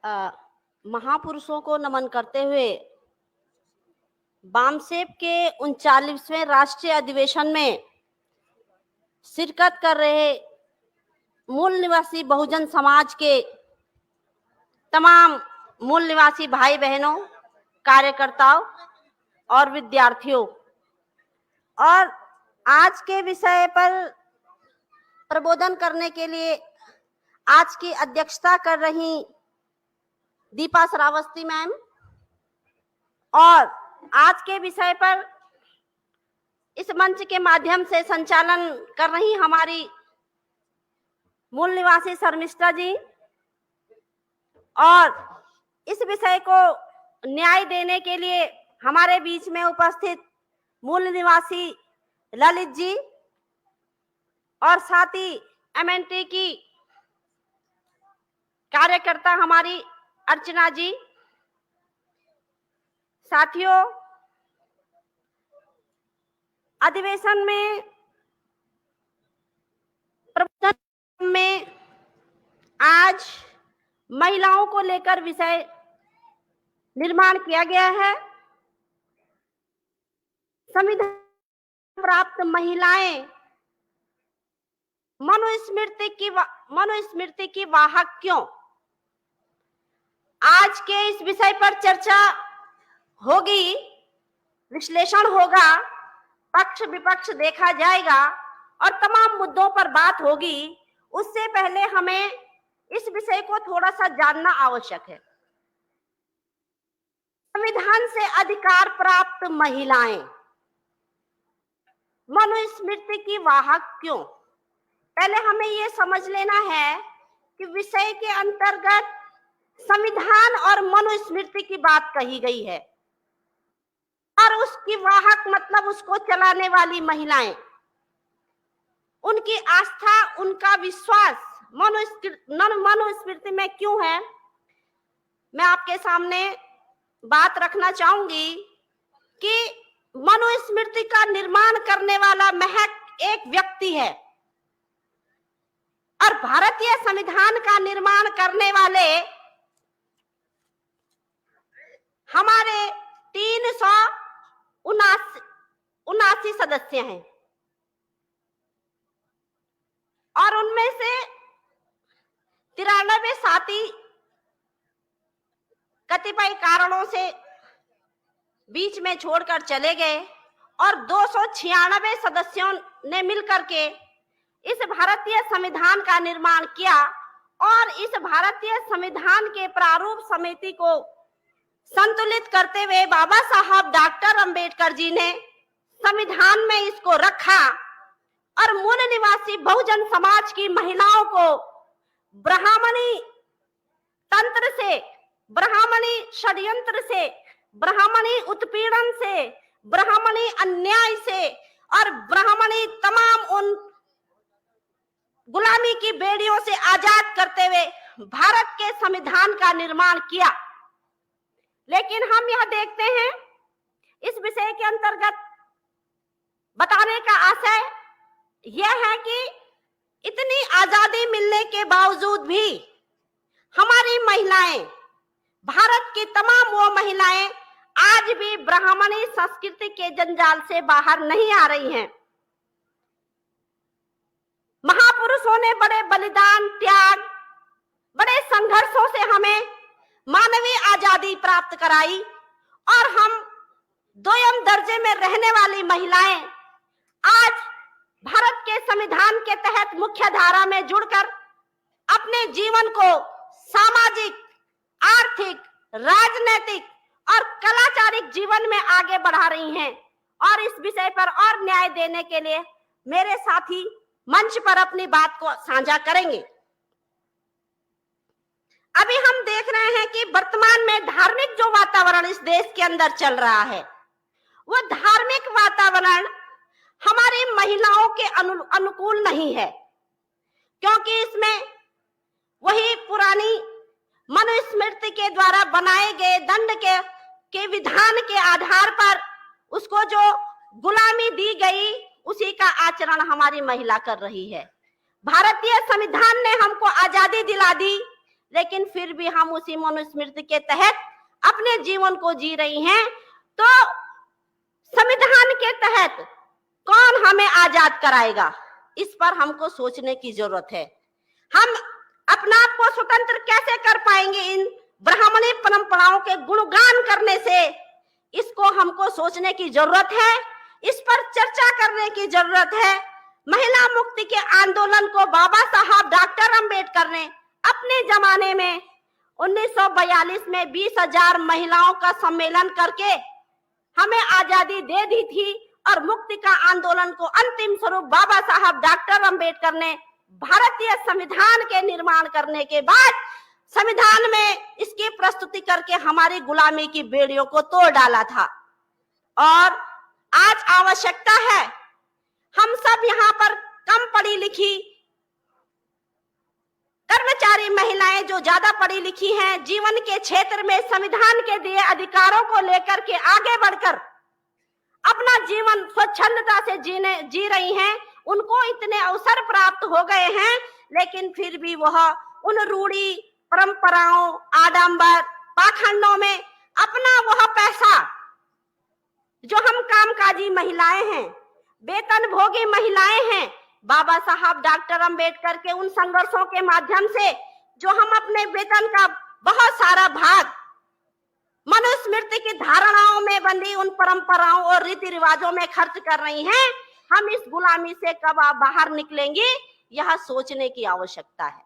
अ, महापुरुषों को नमन करते हुए बामसेप के 39वें राष्ट्रीय अधिवेशन में शिरकत कर रहे मूल निवासी बहुजन समाज के तमाम मूल निवासी भाई बहनों, कार्यकर्ताओं और विद्यार्थियों, और आज के विषय पर प्रबोधन करने के लिए आज की अध्यक्षता कर रही दीपा श्रावस्ती मैम, और आज के विषय पर इस मंच के माध्यम से संचालन कर रही हमारी मूल निवासी शर्मिष्ठा जी, और इस विषय को न्याय देने के लिए हमारे बीच में उपस्थित मूल निवासी ललित जी, और साथ ही एमएनटी की कार्यकर्ता हमारी अर्चना जी। साथियों, अधिवेशन में प्रबंधन में आज महिलाओं को लेकर विषय निर्माण किया गया है। संविधान प्राप्त महिलाएं मनुस्मृति की वाहक क्यों? आज के इस विषय पर चर्चा होगी, विश्लेषण होगा, पक्ष विपक्ष देखा जाएगा और तमाम मुद्दों पर बात होगी। उससे पहले हमें इस विषय को थोड़ा सा जानना आवश्यक है। संविधान से अधिकार प्राप्त महिलाएं मनुस्मृति की वाहक क्यों? पहले हमें यह समझ लेना है कि विषय के अंतर्गत संविधान और मनुस्मृति की बात कही गई है, और उसकी वाहक मतलब उसको चलाने वाली महिलाएं, उनकी आस्था, उनका विश्वास मनुस्मृति में क्यों है। मैं आपके सामने बात रखना चाहूंगी कि मनुस्मृति का निर्माण करने वाला महज एक व्यक्ति है, और भारतीय संविधान का निर्माण करने वाले हमारे 379 सदस्य हैं, और उनमें से 93 साथी कतिपय कारणों से बीच में छोड़कर चले गए, और 296 सदस्यों ने मिलकर के इस भारतीय संविधान का निर्माण किया, और इस भारतीय संविधान के प्रारूप समिति को संतुलित करते हुए बाबा साहब डॉक्टर अंबेडकर जी ने संविधान में इसको रखा, और मूल निवासी बहुजन समाज की महिलाओं को ब्राह्मणी तंत्र से, ब्राह्मणी षड्यंत्र से, ब्राह्मणी उत्पीड़न से, ब्राह्मणी अन्याय से और ब्राह्मणी तमाम उन गुलामी की बेड़ियों से आजाद करते हुए भारत के संविधान का निर्माण किया। लेकिन हम यह देखते हैं, इस विषय के अंतर्गत बताने का आशय यह है कि इतनी आजादी मिलने के बावजूद भी हमारी महिलाएं, भारत की तमाम वो महिलाएं आज भी ब्राह्मणी संस्कृति के जंजाल से बाहर नहीं आ रही हैं। महापुरुषों ने बड़े बलिदान, त्याग, बड़े संघर्षों से हमें मानवीय आजादी प्राप्त कराई, और हम दोयम दर्जे में रहने वाली महिलाएं आज भारत के संविधान के तहत मुख्य धारा में जुड़कर अपने जीवन को सामाजिक, आर्थिक, राजनीतिक और कलाचारिक जीवन में आगे बढ़ा रही हैं। और इस विषय पर और न्याय देने के लिए मेरे साथी मंच पर अपनी बात को साझा करेंगे। अभी हम देख रहे हैं कि वर्तमान में धार्मिक जो वातावरण इस देश के अंदर चल रहा है, वो धार्मिक वातावरण हमारी महिलाओं के अनुकूल नहीं है, क्योंकि इसमें वही पुरानी मनुस्मृति के द्वारा बनाए गए दंड के विधान के आधार पर उसको जो गुलामी दी गई, उसी का आचरण हमारी महिला कर रही है। भारतीय संविधान ने हमको आजादी दिला दी, लेकिन फिर भी हम उसी मनुस्मृति के तहत अपने जीवन को जी रही हैं। तो संविधान के तहत कौन हमें आजाद कराएगा, इस पर हमको सोचने की जरूरत है। हम अपना आप को स्वतंत्र कैसे कर पाएंगे इन ब्राह्मणी परंपराओं के गुणगान करने से, इसको हमको सोचने की जरूरत है, इस पर चर्चा करने की जरूरत है। महिला मुक्ति के आंदोलन को बाबा साहब डॉक्टर अंबेडकर ने अपने जमाने में 1942 में 20,000 महिलाओं का सम्मेलन करके हमें आजादी दे दी थी और मुक्ति का आंदोलन को अंतिम स्वरूप बाबा साहब डॉक्टर अंबेडकर ने भारतीय संविधान के निर्माण करने के बाद संविधान में इसकी प्रस्तुति करके हमारी गुलामी की बेड़ियों को तोड़ डाला था। और आज आवश्यकता है हम सब यहाँ पर कम पढ़ी लिखी कर्मचारी महिलाएं जो ज्यादा पढ़ी लिखी हैं, जीवन के क्षेत्र में संविधान के दिए अधिकारों को लेकर के आगे बढ़कर अपना जीवन स्वच्छंदता से जी रही हैं, उनको इतने अवसर प्राप्त हो गए हैं, लेकिन फिर भी वह उन रूढ़ी परंपराओं, आडंबर, पाखंडों में अपना वह पैसा जो हम कामकाजी महिलाएं हैं, वेतन भोगी महिलाएं हैं, बाबा साहब डॉक्टर अंबेडकर के उन संघर्षों के माध्यम से जो हम अपने वेतन का बहुत सारा भाग मनुस्मृति की धारणाओं में बंधी उन परंपराओं और रीति रिवाजों में खर्च कर रही हैं, हम इस गुलामी से कब बाहर निकलेंगे, यह सोचने की आवश्यकता है।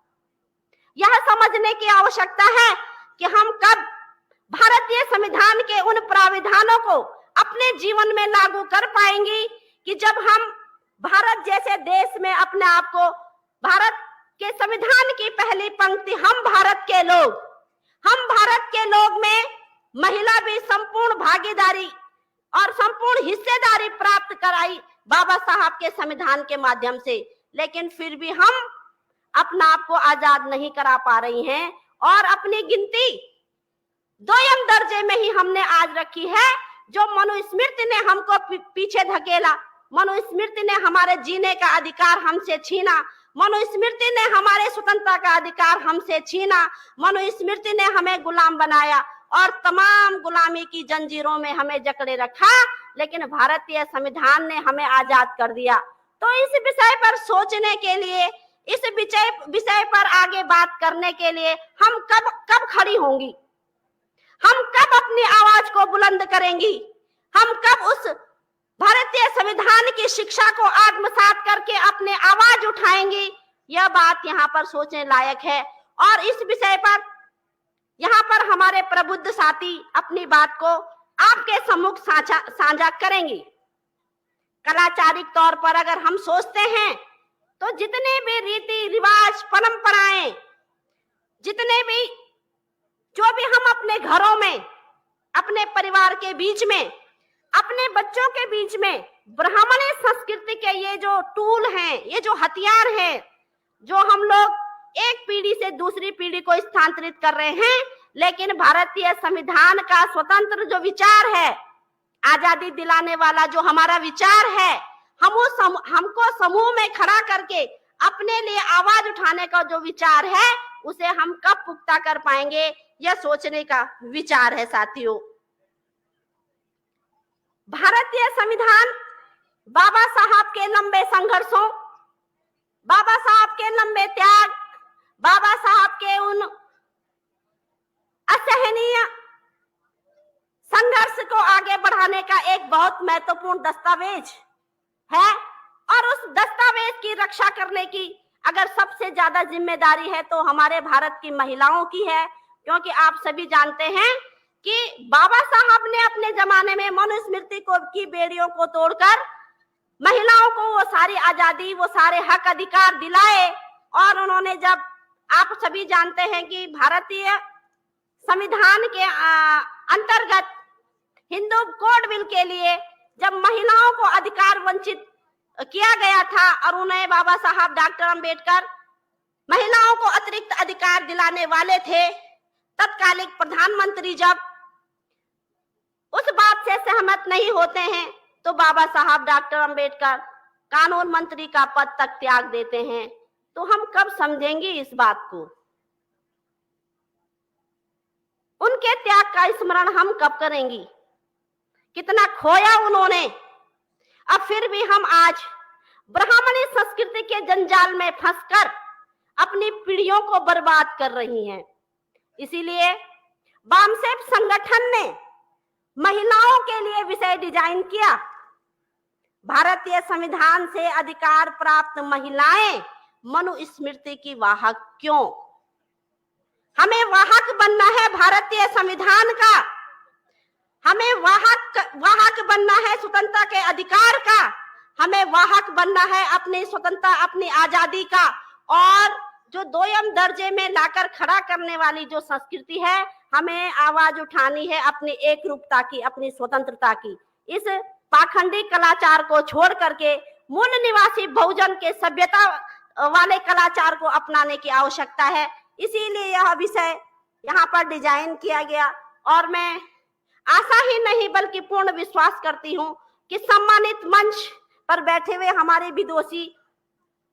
यह समझने की आवश्यकता है कि हम कब भारतीय संविधान के उन प्राविधानों को अपने जीवन में लागू कर पाएंगे कि जब हम भारत जैसे देश में अपने आप को, भारत के संविधान की पहली पंक्ति हम भारत के लोग में महिला भी संपूर्ण भागीदारी और संपूर्ण हिस्सेदारी प्राप्त कराई बाबा साहब के संविधान के माध्यम से, लेकिन फिर भी हम अपना आप को आजाद नहीं करा पा रही हैं और अपनी गिनती दोयम दर्जे में ही हमने आज रखी है। जो मनुस्मृति ने हमको पीछे धकेला, मनुस्मृति ने हमारे जीने का अधिकार हमसे छीना, मनुस्मृति ने हमारे स्वतंत्रता का अधिकार हमसे छीना, मनुस्मृति ने हमें गुलाम बनाया और तमाम गुलामी की जंजीरों में हमें जकड़े रखा, लेकिन भारतीय संविधान ने हमें आजाद कर दिया। तो इस विषय पर सोचने के लिए, इस विषय पर आगे बात करने के लिए हम कब खड़ी होंगी, हम कब अपनी आवाज को बुलंद करेंगी, हम कब उस भारतीय संविधान की शिक्षा को आत्मसात करके अपने आवाज उठाएंगी, यह बात यहाँ पर सोचने लायक है। और इस विषय पर यहाँ पर हमारे प्रबुद्ध साथी अपनी बात को आपके सम्मुख साझा करेंगी। कलाचारिक तौर पर अगर हम सोचते हैं तो जितने भी रीति रिवाज, परंपराएं, जितने भी जो भी हम अपने घरों में, अपने परिवार के बीच में, अपने बच्चों के बीच में ब्राह्मणी संस्कृति के ये जो टूल हैं, ये जो हथियार हैं, जो हम लोग एक पीढ़ी से दूसरी पीढ़ी को स्थानांतरित कर रहे हैं, लेकिन भारतीय संविधान का स्वतंत्र जो विचार है, आजादी दिलाने वाला जो हमारा विचार है, हमको समूह में खड़ा करके अपने लिए आवाज उठाने का जो विचार है, उसे हम कब पुख्ता कर पाएंगे, यह सोचने का विचार है साथियों। भारतीय संविधान बाबा साहब के लंबे संघर्षों, बाबा साहब के लंबे त्याग, बाबा साहब के उन असहनीय संघर्ष को आगे बढ़ाने का एक बहुत महत्वपूर्ण दस्तावेज है। और उस दस्तावेज की रक्षा करने की अगर सबसे ज्यादा जिम्मेदारी है तो हमारे भारत की महिलाओं की है, क्योंकि आप सभी जानते हैं कि बाबा साहब ने अपने जमाने में मनुस्मृति की बेड़ियों को तोड़कर महिलाओं को वो सारी आजादी, वो सारे हक अधिकार दिलाए। और उन्होंने, जब आप सभी जानते हैं कि भारतीय संविधान के अंतर्गत हिंदू कोड बिल के लिए जब महिलाओं को अधिकार वंचित किया गया था और उन्हें बाबा साहब डॉक्टर अंबेडकर महिलाओं को अतिरिक्त अधिकार दिलाने वाले थे, तत्कालिक प्रधानमंत्री जब उस बात से सहमत नहीं होते हैं तो बाबा साहब डॉक्टर अंबेडकर कानून मंत्री का पद तक त्याग देते हैं। तो हम कब समझेंगे इस बात को? उनके त्याग का स्मरण हम कब करेंगी? कितना खोया उन्होंने, अब फिर भी हम आज ब्राह्मणी संस्कृति के जंजाल में फंसकर अपनी पीढ़ियों को बर्बाद कर रही हैं। इसीलिए वामसेप संगठन ने महिलाओं के लिए विषय डिजाइन किया, भारतीय संविधान से अधिकार प्राप्त महिलाएं मनुस्मृति की वाहक क्यों? हमें वाहक बनना है भारतीय संविधान का, हमें वाहक बनना है स्वतंत्रता के अधिकार का, हमें वाहक बनना है अपनी स्वतंत्रता, अपनी आजादी का। और जो दोयम दर्जे में लाकर खड़ा करने वाली जो संस्कृति है, हमें आवाज उठानी है अपनी एक रूपता की, अपनी स्वतंत्रता की। इस पाखंडी कलाचार को छोड़ करके मूल निवासी बहुजन के सभ्यता वाले कलाचार को अपनाने की आवश्यकता है। इसीलिए यह विषय यहाँ पर डिजाइन किया गया और मैं आशा ही नहीं बल्कि पूर्ण विश्वास करती हूँ कि सम्मानित मंच पर बैठे हुए हमारे विदुषी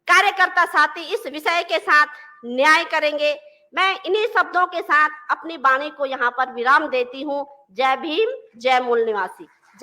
कार्यकर्ता साथी इस विषय के साथ न्याय करेंगे। मैं इन्हीं शब्दों के साथ अपनी वाणी को यहाँ पर विराम देती हूँ। जय भीम, जय मूल निवासी।